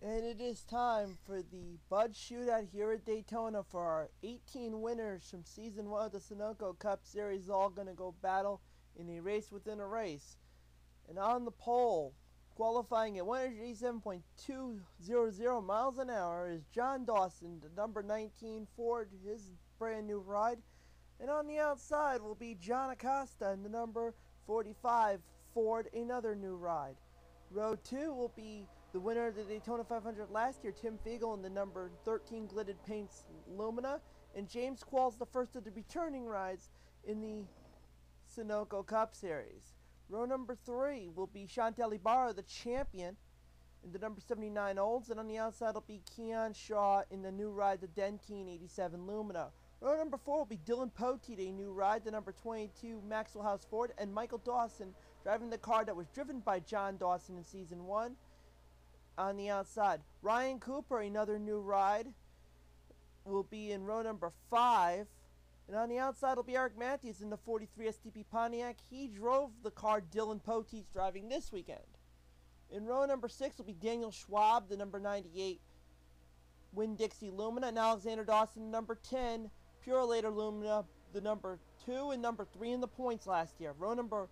And it is time for the Bud Shootout here at Daytona for our 18 winners from Season 1 of the Sunoco Cup Series, all going to go battle in a race within a race. And on the pole, qualifying at 187.200 miles an hour, is John Dawson, the number 19 Ford, his brand new ride. And on the outside will be John Acosta in the number 45 Ford, another new ride. Row 2 will be the winner of the Daytona 500 last year, Tim Fiegel, in the number 13 Glitted Paints Lumina, and James QUALLS, the first of the returning rides in the Sunoco Cup Series. Row number 3 will be Chantal, the champion, in the number 79 Olds, and on the outside will be Kian Shaw in the new ride, the Dentine 87 Lumina. Row number 4 will be Dillon Poteet, a new ride, the number 22 Maxwell House Ford, and Michael Dawson driving the car that was driven by John Dawson in Season 1. On the outside, Ryan Cooper, another new ride, will be in row number 5. And on the outside will be Eric Matthews in the 43 STP Pontiac. He drove the car Dillon Poteet's driving this weekend. In row number 6 will be Daniel Schwab, the number 98 Winn-Dixie Lumina, and Alexander Dawson, number 10 Purolator Lumina, the number 2 and number 3 in the points last year. Row number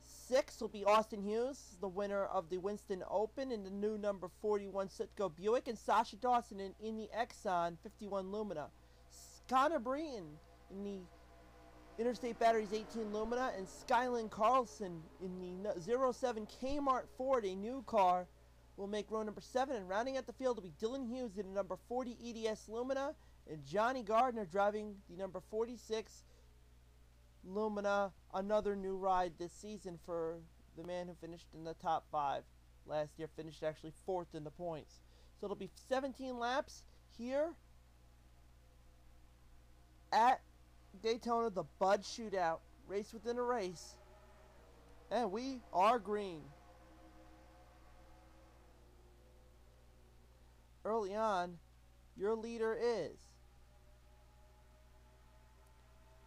6 will be Austin Hughes, the winner of the Winston Open, in the new number 41 Sunoco Buick, and Sasha Dawson in the Exxon 51 Lumina. Connor Breton in the Interstate Batteries 18 Lumina, and Skylynn Carlson in the 07 Kmart Ford, a new car, will make row number 7. And rounding out the field will be Dylan Hughes in the number 40 EDS Lumina, and Jonny Gardner driving the number 46 Lumina, another new ride this season for the man who finished in the top 5 last year, finished actually 4th in the points. So it'll be 17 laps here at Daytona, the Bud Shootout, race within a race, and we are green. Early on, your leader is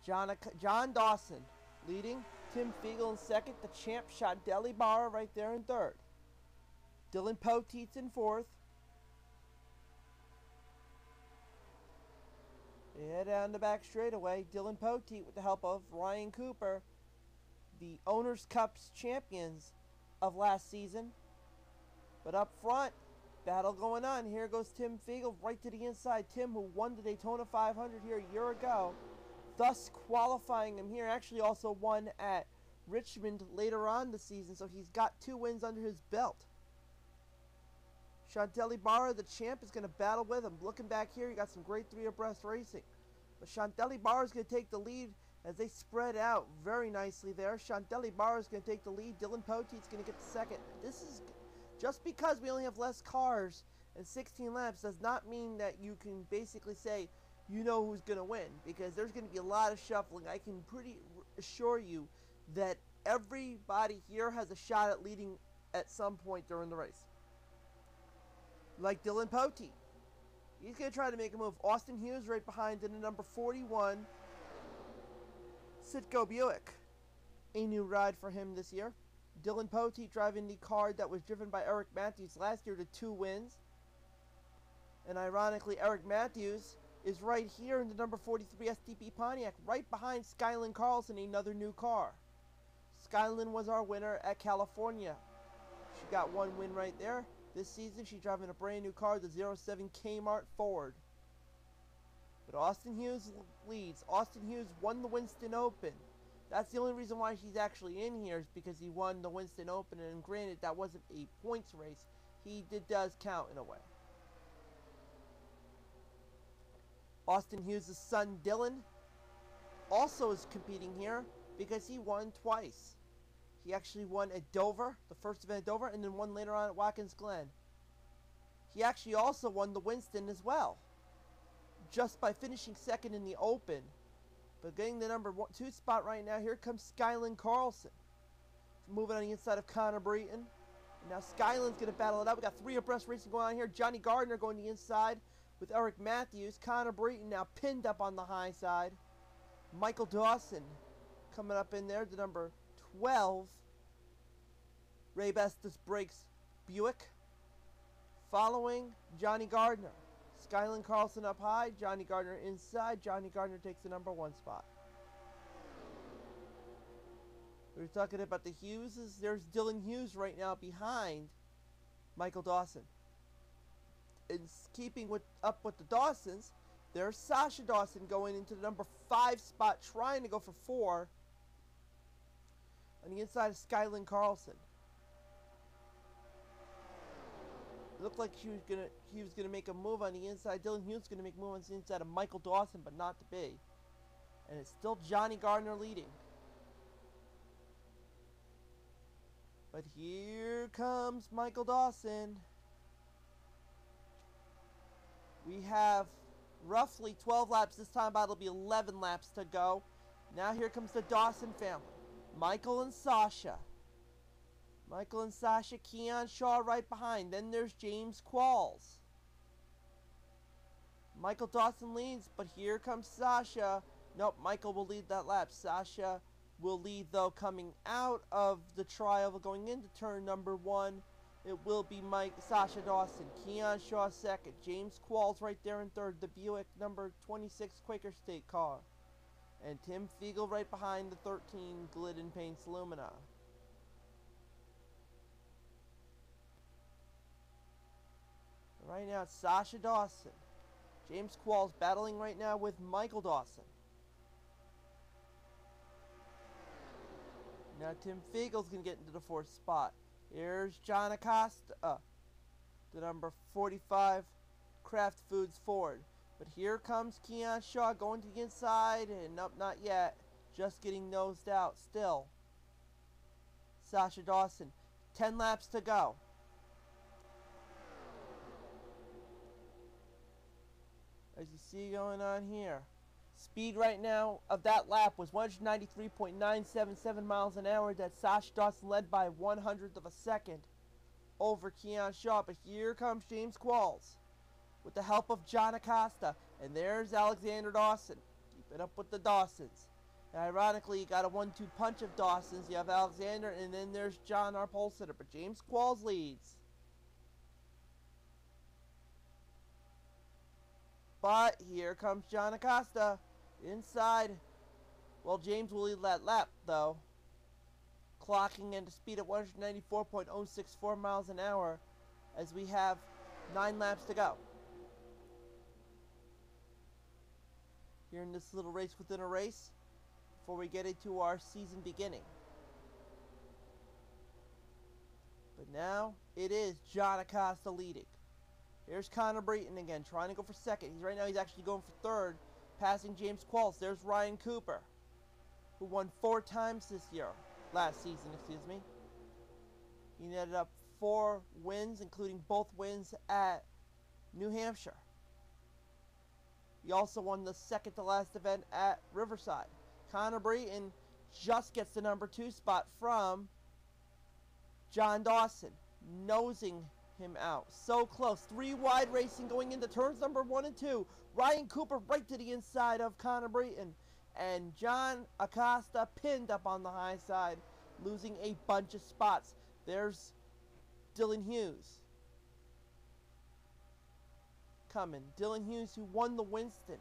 John Dawson leading, Tim Fiegel in second, the champ Chantal YBARRA right there in third, Dillon Poteet's in fourth. They head down the back straightaway. Dillon Poteet with the help of Ryan Cooper, the Owners' Cups champions of last season. But up front, battle going on. Here goes Tim Fiegel right to the inside. Tim, who won the Daytona 500 here a year ago, thus qualifying him here. Actually also won at Richmond later on the season, so he's got 2 wins under his belt. Chantal YBARRA, the champ, is going to battle with him. Looking back here, you got some great 3 abreast racing. But Chantal YBARRA is going to take the lead as they spread out very nicely there. Chantal YBARRA is going to take the lead. Dillon Poteet's going to get the second. This is just because we only have less cars and 16 laps does not mean that you can basically say you know who's going to win, because there's going to be a lot of shuffling. I can pretty assure you that everybody here has a shot at leading at some point during the race. Like Dillon Poteet. He's going to try to make a move. Austin Hughes right behind in the number 41 Sunoco Buick. A new ride for him this year. Dillon Poteet driving the car that was driven by Eric Matthews last year to 2 wins. And ironically, Eric Matthews is right here in the number 43 STP Pontiac, right behind Skylynn Carlson, another new car. Skylynn was our winner at California. She got 1 win right there. This season, she's driving a brand new car, the 07 Kmart Ford. But Austin Hughes leads. Austin Hughes won the Winston Open. That's the only reason why she's actually in here, is because he won the Winston Open, and granted, that wasn't a points race. Does count in a way. Austin Hughes' son, Dillon, also is competing here because he won twice. He actually won at Dover, the first event at Dover, and then won later on at Watkins Glen. He actually also won the Winston as well, just by finishing second in the Open. But getting the number 2 spot right now, here comes Skylynn Carlson. Moving on the inside of Connor Breton. And now Skylynn's going to battle it out. We got 3 abreast racing going on here. Jonny Gardner going to the inside with Eric Matthews. Connor Breton now pinned up on the high side. Michael Dawson coming up in there, the number 12 Ray Bestis Brakes Buick. Following, Jonny Gardner. Skylynn Carlson up high, Jonny Gardner inside. Jonny Gardner takes the number 1 spot. We were talking about the Hugheses. There's Dillon Hughes right now behind Michael Dawson. In keeping up with the Dawsons, there's Sasha Dawson going into the number 5 spot, trying to go for 4 on the inside of Skylynn Carlson. It looked like he was gonna make a move on the inside. Dillon Hughes gonna make a move on the inside of Michael Dawson, but not to be. And it's still Jonny Gardner leading. But here comes Michael Dawson. We have roughly 12 laps. This time about it'll be 11 laps to go. Now here comes the Dawson family. Michael and Sasha. Michael and Sasha. Kian Shaw right behind. Then there's James QUALLS. Michael Dawson leads, but here comes Sasha. Nope, Michael will lead that lap. Sasha will lead, though, coming out of the trial, going into turn number 1. It will be Sasha Dawson. Kian Shaw second. James QUALLS right there in third. The Buick number 26 Quaker State car. And Tim Fiegel right behind the 13 Glidden Paints Lumina. Right now it's Sasha Dawson. James QUALLS battling right now with Michael Dawson. Now Tim Fiegel's going to get into the 4th spot. Here's John Acosta, the number 45 Kraft Foods Ford. But here comes Kian Shaw going to the inside, and nope, not yet. Just getting nosed out still. Sasha Dawson, 10 laps to go. As you see going on here. Speed right now of that lap was 193.977 miles an hour. That Sasha Dawson led by 100th of a second over Kian Shaw. But here comes James QUALLS with the help of John Acosta. And there's Alexander Dawson. Keeping up with the Dawsons. And ironically, you got a 1-2 punch of Dawsons. You have Alexander, and then there's John, our pole sitter. But James QUALLS leads. But here comes John Acosta. Inside. Well, James will lead that lap, though. Clocking into speed at 194.064 miles an hour as we have 9 laps to go. Here in this little race within a race before we get into our season beginning. But now it is John Acosta leading. Here's Connor Breton again, trying to go for second. Right now he's actually going for third, passing James QUALLS. There's Ryan Cooper, who won 4 times this year, last season, excuse me. He netted up 4 wins, including both wins at New Hampshire. He also won the second to last event at Riverside. Connor Breton just gets the number 2 spot from John Dawson, nosing him out. So close. 3 wide racing going into turns number 1 and 2. Ryan Cooper right to the inside of Connor Breton. And John Acosta pinned up on the high side, losing a bunch of spots. There's Dillon Hughes coming. Dillon Hughes, who won the Winston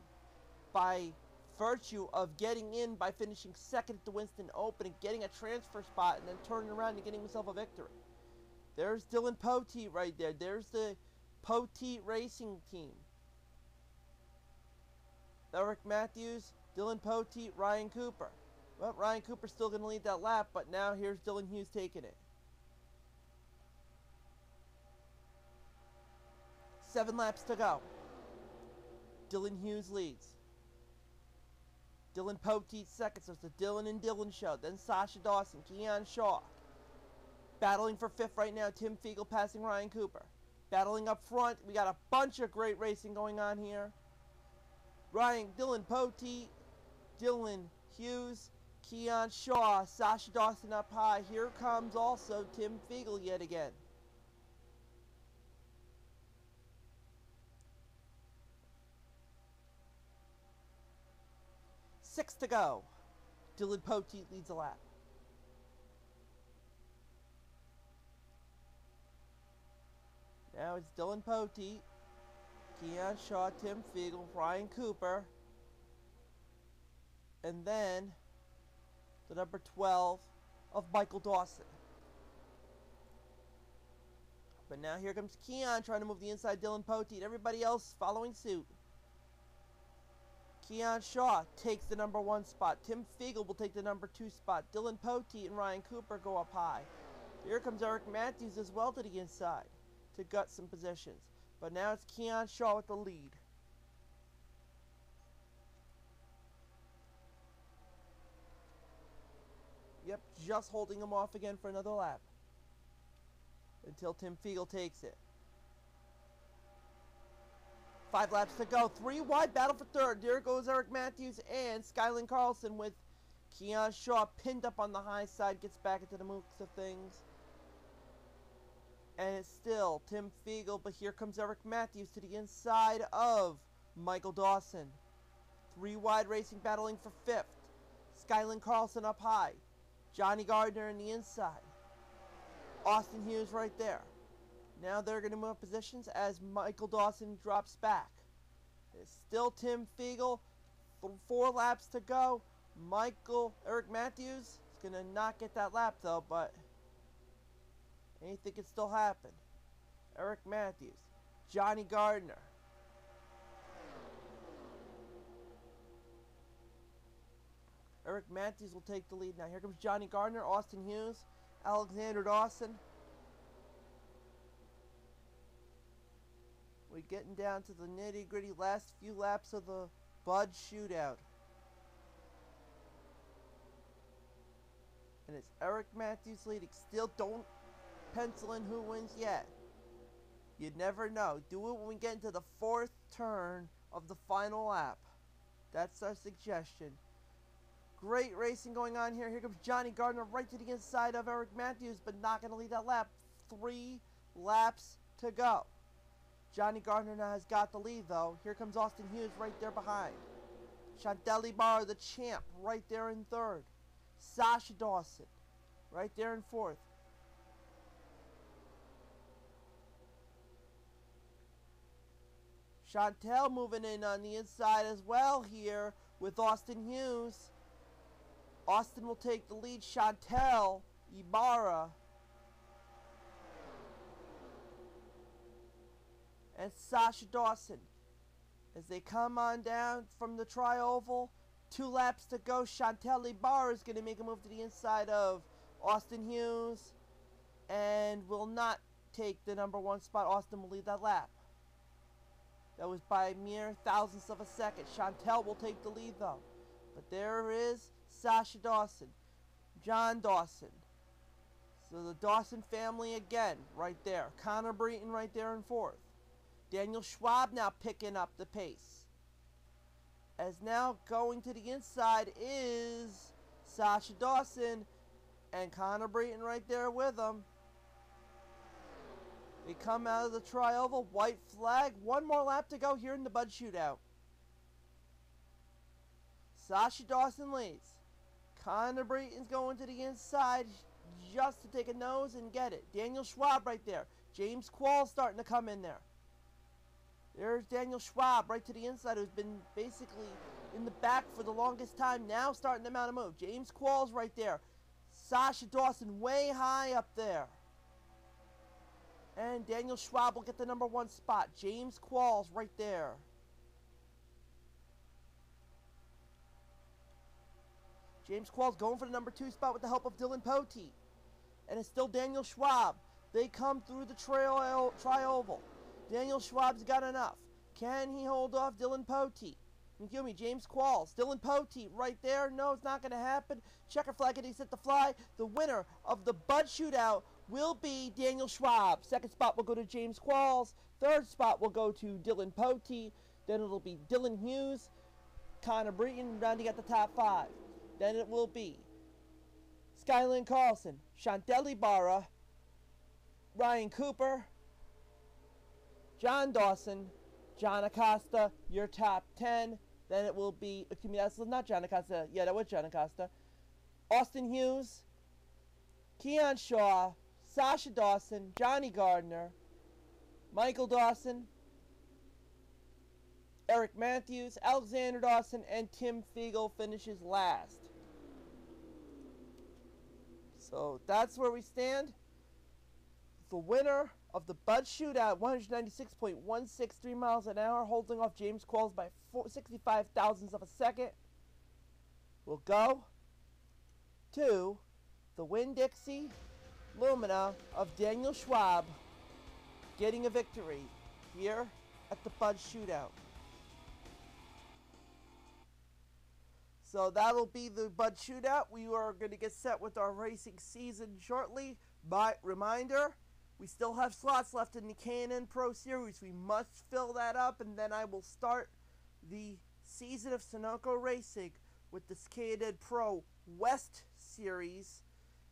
by virtue of getting in by finishing second at the Winston Open and getting a transfer spot and then turning around and getting himself a victory. There's Dillon Poteet right there. There's the Poteet Racing team. Eric Matthews, Dillon Poteet, Ryan Cooper. Well, Ryan Cooper's still going to lead that lap, but now here's Dillon Hughes taking it. 7 laps to go. Dillon Hughes leads. Dillon Poteet second, so it's the Dillon and Dillon show. Then Sasha Dawson, Kian Shaw. Battling for 5th right now, Tim Fiegel passing Ryan Cooper. Battling up front, we got a bunch of great racing going on here. Dillon Poteet, Dillon Hughes, Kian Shaw, Sasha Dawson up high. Here comes also Tim Fiegel yet again. Six to go. Dillon Poteet leads the lap. Now it's Dillon Poteet, Kian Shaw, Tim Fiegel, Ryan Cooper, and then the number 12 of Michael Dawson. But now here comes Kian trying to move the inside, Dillon Poteet. Everybody else following suit. Kian Shaw takes the number 1 spot. Tim Fiegel will take the number 2 spot. Dillon Poteet and Ryan Cooper go up high. Here comes Eric Matthews as well to the inside to gut some positions. But now it's Kian Shaw with the lead. Yep, just holding him off again for another lap. Until Tim Fiegel takes it. 5 laps to go. 3 wide, battle for third. There goes Eric Matthews and Skylynn Carlson with Kian Shaw pinned up on the high side. Gets back into the mix of things. And it's still Tim Fiegel, but here comes Eric Matthews to the inside of Michael Dawson. 3 wide racing, battling for 5th. Skylynn Carlson up high. Jonny Gardner in the inside. Austin Hughes right there. Now they're going to move positions as Michael Dawson drops back. It's still Tim Fiegel. 4 laps to go. Eric Matthews is going to not get that lap though, but anything can still happen. Eric Matthews. Jonny Gardner. Eric Matthews will take the lead now. Here comes Jonny Gardner, Austin Hughes, Alexander Dawson. We're getting down to the nitty-gritty last few laps of the Bud Shootout. And it's Eric Matthews leading. Still don't pencil in who wins yet. You never know. Do it when we get into the 4th turn of the final lap. That's our suggestion. Great racing going on here. Here comes Jonny Gardner right to the inside of Eric Matthews, but not going to lead that lap. 3 laps to go. Jonny Gardner now has got the lead, though. Here comes Austin Hughes right there behind. Chantal, the champ, right there in 3rd. Sasha Dawson right there in 4th. Chantal moving in on the inside as well here with Austin Hughes. Austin will take the lead. Chantal, YBARRA, and Sasha Dawson as they come on down from the tri-oval. 2 laps to go. Chantal, YBARRA is going to make a move to the inside of Austin Hughes and will not take the number 1 spot. Austin will lead that lap. That was by mere thousandths of a second. Chantal will take the lead though. But there is Sasha Dawson, John Dawson. So the Dawson family again right there. Connor Breton right there in 4th. Daniel Schwab now picking up the pace. As now going to the inside is Sasha Dawson and Connor Breton right there with him. They come out of the tri-oval, white flag. 1 more lap to go here in the Bud Shootout. Sasha Dawson leads. Connor Breton's going to the inside just to take a nose and get it. Daniel Schwab right there. James QUALLS starting to come in there. There's Daniel Schwab right to the inside, who's been basically in the back for the longest time. Now starting to mount a move. James QUALLS right there. Sasha Dawson way high up there. And Daniel Schwab will get the number 1 spot. James QUALLS right there. James QUALLS going for the number 2 spot with the help of Dillon Poteet. And it's still Daniel Schwab. They come through the tri-oval. Daniel Schwab's got enough. Can he hold off Dillon Poteet? Give me James QUALLS. Dillon Poteet right there. No, it's not going to happen. Checker flag and he set to fly. The winner of the Bud Shootout will be Daniel Schwab. 2nd spot will go to James QUALLS. 3rd spot will go to Dillon Poteet. Then it'll be Dillon Hughes, Connor Breton rounding at the top 5. Then it will be Skylynn Carlson, Chantal, YBARRA, Ryan Cooper, John Dawson, John Acosta, your top 10. Then it will be, excuse me, that's not John Acosta. Yeah, that was John Acosta. Austin Hughes, Kian Shaw, Sasha Dawson, Jonny Gardner, Michael Dawson, Eric Matthews, Alexander Dawson, and Tim Fiegel finishes last. So that's where we stand. The winner of the Bud Shootout, 196.163 miles an hour, holding off James QUALLS by 65 thousandths of a second, will go to the Winn-Dixie Lumina of Daniel Schwab, getting a victory here at the Bud Shootout. So that'll be the Bud Shootout. We are going to get set with our racing season shortly. But reminder, we still have slots left in the K&N Pro Series. We must fill that up, and then I will start the season of Sunoco racing with the K&N Pro West Series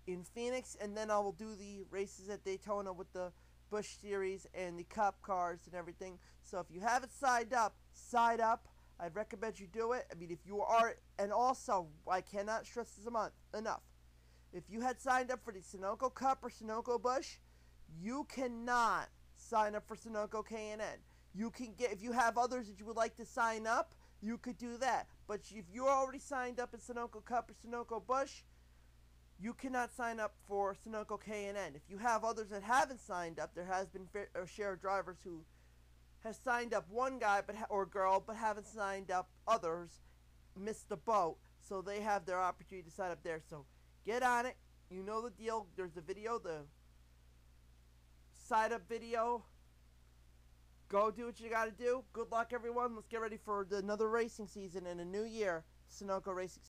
in Phoenix, and then I will do the races at Daytona with the Busch Series and the Cup cars and everything. So if you haven't signed up, sign up. I'd recommend you do it. I mean, if you are, and also, I cannot stress this enough. If you had signed up for the Sunoco Cup or Sunoco Busch, you cannot sign up for Sunoco K&N. You can get, if you have others that you would like to sign up, you could do that. But if you're already signed up in Sunoco Cup or Sunoco Busch, you cannot sign up for Sunoco K&N. If you have others that haven't signed up, there has been a share of drivers who has signed up one guy or girl but haven't signed up others, missed the boat, so they have their opportunity to sign up there. So get on it. You know the deal. There's the video, the sign up video. Go do what you got to do. Good luck, everyone. Let's get ready for another racing season in a new year. Sunoco racing